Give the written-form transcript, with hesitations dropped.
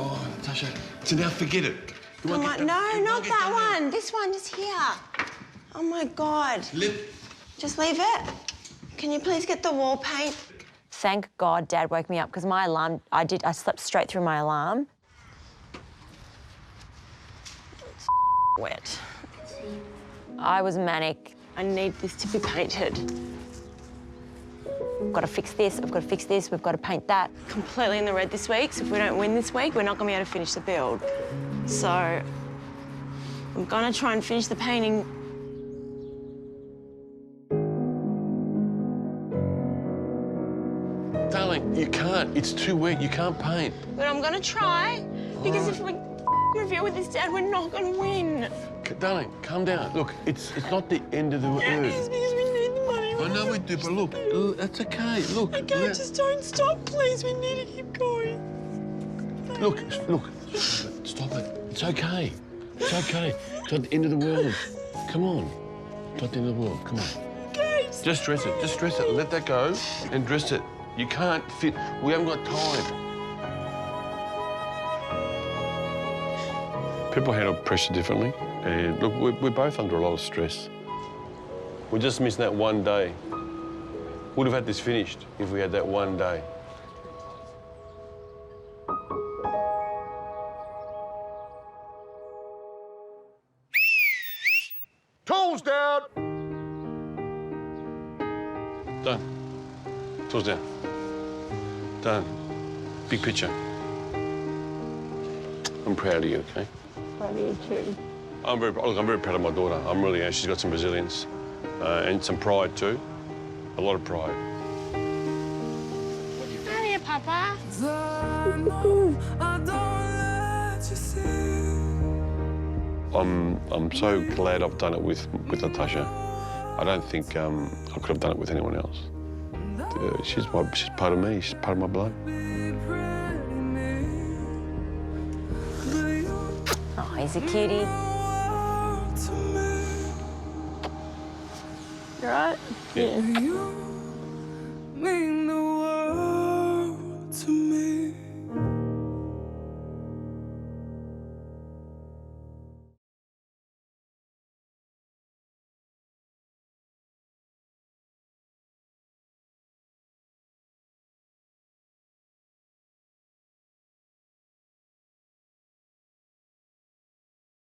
Oh, Tasha, so now forget it. No, not that one. This one, just here. Oh, my God. Just leave it. Can you please get the wall paint? Thank God Dad woke me up because my alarm, I slept straight through my alarm. It's wet. I was manic. I need this to be painted. I've got to fix this, I've got to fix this, we've got to paint that. Completely in the red this week, so if we don't win this week, we're not going to be able to finish the build. So I'm going to try and finish the painting. Darling, you can't. It's too wet. You can't paint. But I'm going to try, because if we review with this, Dad, we're not going to win. Darling, calm down. Look, it's not the end of the earth. It is because we need the money. I know we do, but look, that's okay. Look. Okay, just don't stop, please. We need to keep going. Look, stop it. It's okay. It's okay. It's not the end of the world. Come on. It's not the end of the world. Come on. Okay. Just dress it. Just dress it. Let that go and dress it. You can't fit. We haven't got time. People handle pressure differently. And look, we're both under a lot of stress. We're just missing that one day. Would have had this finished if we had that one day. Tools down! Done. Tools down. Done. Big picture. I'm proud of you, OK? Proud of you too. I'm very proud of my daughter. I'm really am. She's got some resilience and some pride too. A lot of pride. Out here, Papa. I'm so glad I've done it with Natasha. I don't think I could have done it with anyone else. She's part of me. She's part of my blood. Oh, he's a cutie. You all right? Yeah.